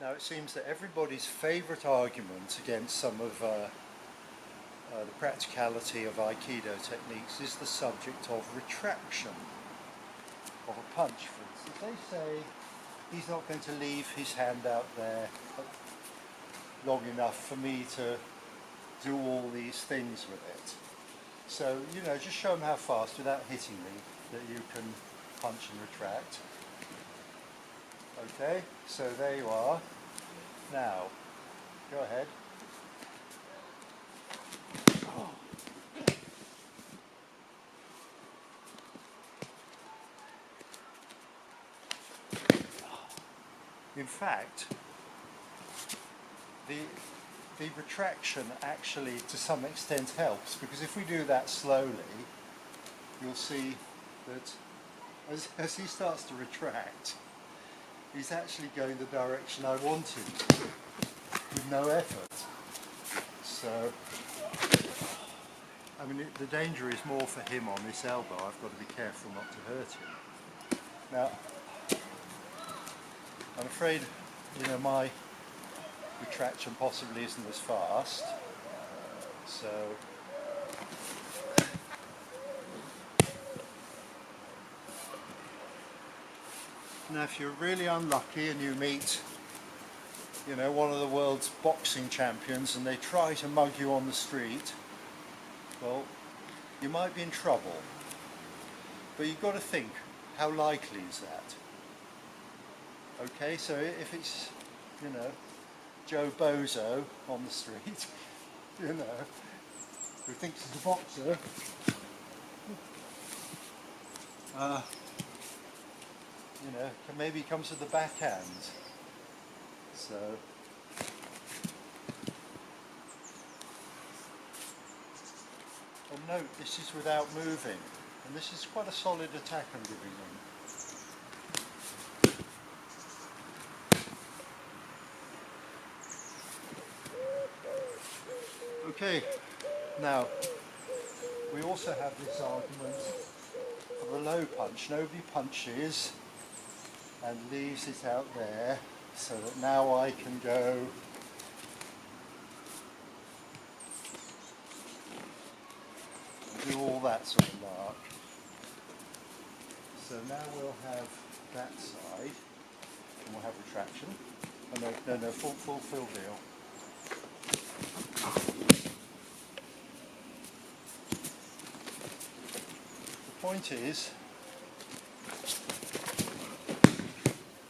Now it seems that everybody's favourite argument against some of the practicality of Aikido techniques is the subject of retraction of a punch, for instance. They say he's not going to leave his hand out there long enough for me to do all these things with it. So, you know, just show them how fast, without hitting me, that you can punch and retract. Okay, so there you are. Now, go ahead. In fact, the retraction actually to some extent helps, because if we do that slowly, you'll see that as he starts to retract, he's actually going the direction I wanted with no effort. So, I mean, the danger is more for him on this elbow. I've got to be careful not to hurt him. Now, I'm afraid, you know, my retraction possibly isn't as fast, so now if you're really unlucky and you meet, you know, one of the world's boxing champions and they try to mug you on the street, well, you might be in trouble. But you've got to think, how likely is that? Okay, so if it's, you know, Joe Bozo on the street, you know, who thinks he's a boxer, you know, maybe he comes with the backhand. So, and note, this is without moving, and this is quite a solid attack I'm giving them. Okay, now we also have this argument of a low punch. Nobody punches and leaves it out there, so that now I can go and do all that sort of lark. So now we'll have that side, and we'll have retraction. Oh no, full deal. The point is,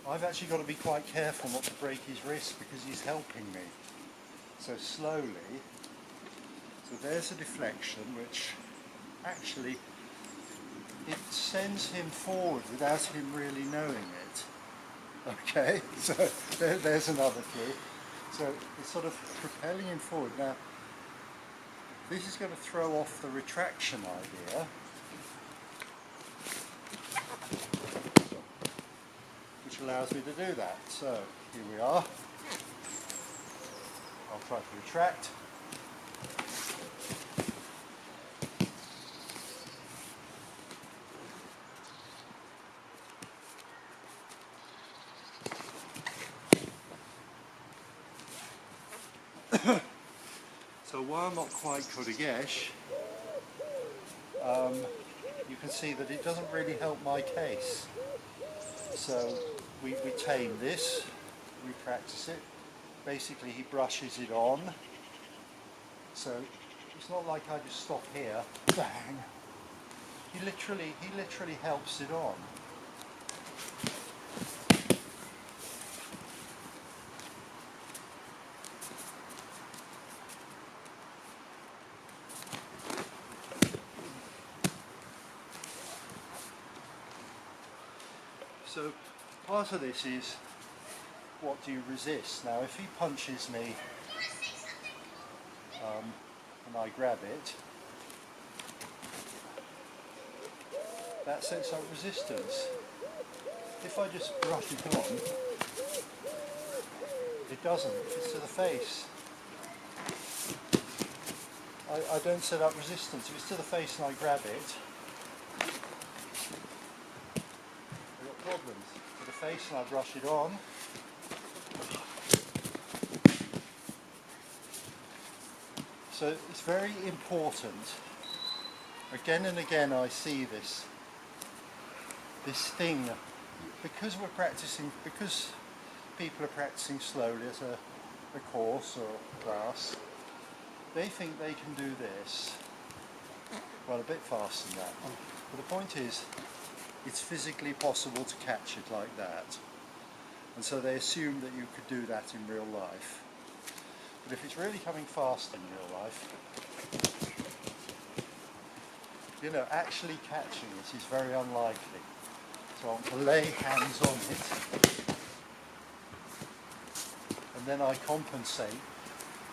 I've actually got to be quite careful not to break his wrist because he's helping me. So slowly, so there's a deflection which actually, it sends him forward without him really knowing it. Okay, so there's another clue. So it's sort of propelling him forward. Now, this is going to throw off the retraction idea, which allows me to do that. So here we are. I'll try to retract. So while not quite Kodagesh, you can see that it doesn't really help my case. So we tame this, we practice it. Basically he brushes it on. So it's not like I just stop here, bang. He literally helps it on. So part of this is, what do you resist? Now if he punches me and I grab it, that sets up resistance. If I just brush it on, it doesn't, it's to the face. I don't set up resistance. If it's to the face and I grab it, problems. To the face and I brush it on, So it's very important. Again and again I see this thing, because people are practicing slowly as a course or a class, they think they can do this, well, a bit faster than that. But the point is, it's physically possible to catch it like that. And so they assume that you could do that in real life. But if it's really coming fast in real life, you know, actually catching it is very unlikely. So I want to lay hands on it, and then I compensate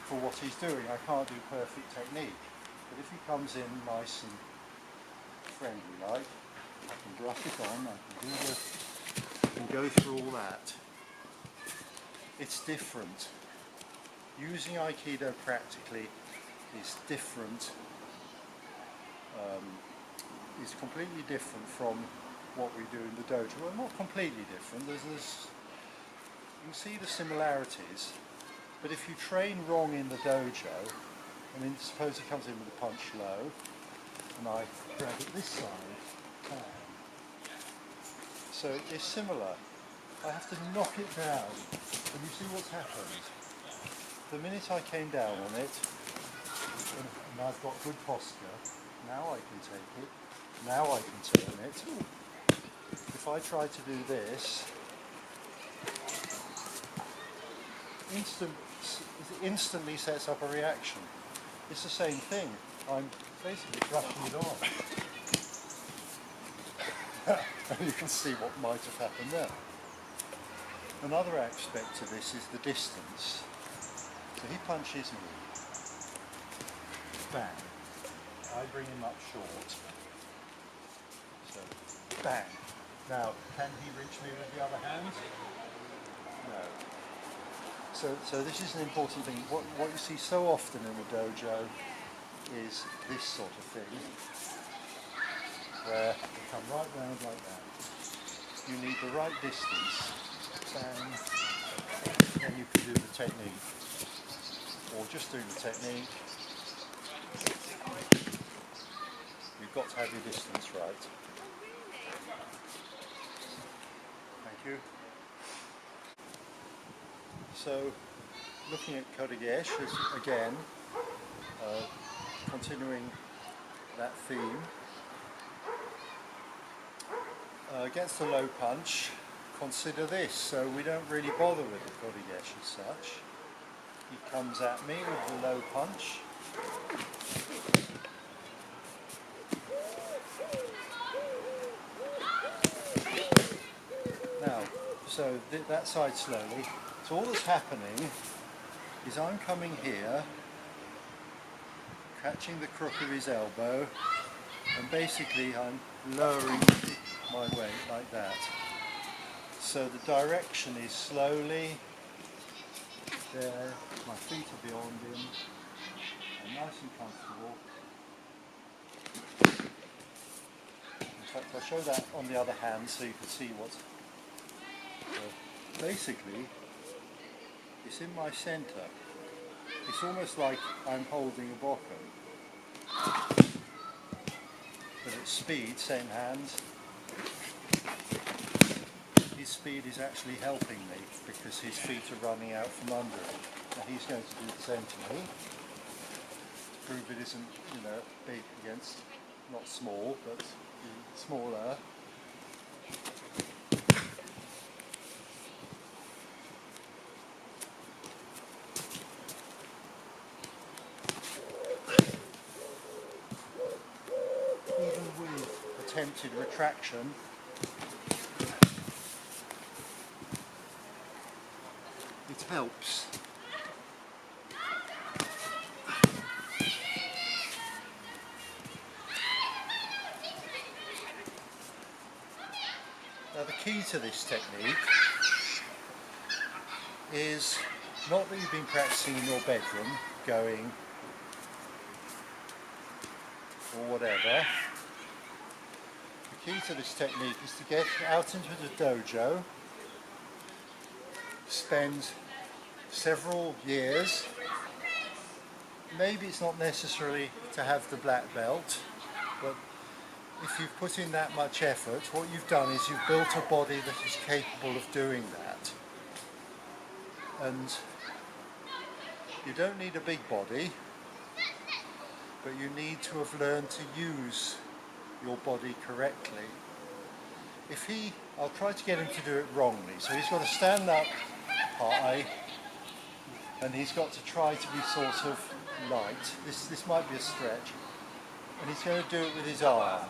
for what he's doing. I can't do perfect technique, but if he comes in nice and friendly like, I can brush it on, I can go through all that. It's different. Using Aikido practically is different, is completely different from what we do in the dojo. Well, not completely different, you can see the similarities, but if you train wrong in the dojo, I mean, suppose he comes in with a punch low, and I grab it this side, bang. So it's similar. I have to knock it down, and you see what's happened. The minute I came down on it, and I've got good posture, now I can take it, now I can turn it. If I try to do this, it instantly sets up a reaction. It's the same thing. I'm basically brushing it on. And you can see what might have happened there. Another aspect of this is the distance. So he punches me. Bang. I bring him up short. So, bang. Now, can he reach me with the other hand? No. So this is an important thing. What you see so often in the dojo is this sort of thing, where you come right round like that. You need the right distance, bang, then you can do the technique. Or just doing the technique, you've got to have your distance right. Thank you. So, looking at Kodagesh is again continuing that theme. Against the low punch, consider this. So we don't really bother with the Kodagesh as such. He comes at me with the low punch. Now, so that side slowly. So all that's happening is I'm coming here, catching the crook of his elbow, and basically I'm lowering my weight like that. So the direction is slowly there, my feet are beyond him, I'm nice and comfortable. In fact, I'll show that on the other hand so you can see what's... basically, it's in my centre. It's almost like I'm holding a bokken. But at speed, same hand, his speed is actually helping me because his feet are running out from under him. Now he's going to do the same to me to prove it isn't, you know, big against, not small, but smaller. Even with attempted retraction, it helps. Now the key to this technique is not that you've been practicing in your bedroom, going or whatever. The key to this technique is to get out into the dojo, spend several years maybe it's not necessary to have the black belt, but if you've put in that much effort, what you've done is you've built a body that is capable of doing that. And you don't need a big body, but you need to have learned to use your body correctly. I'll try to get him to do it wrongly. So he's got to stand up high, and he's got to try to be sort of light. This might be a stretch. And he's going to do it with his arm.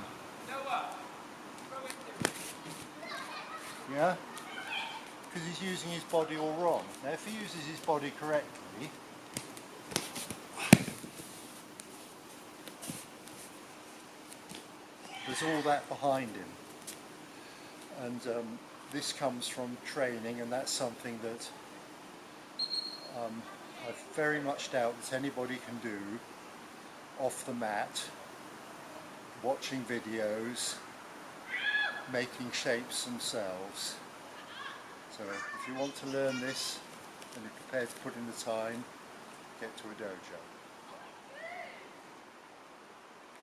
Yeah? Because he's using his body all wrong. Now if he uses his body correctly, there's all that behind him. And this comes from training, and that's something that I very much doubt that anybody can do off the mat, watching videos, making shapes themselves. So if you want to learn this and you're prepared to put in the time, get to a dojo.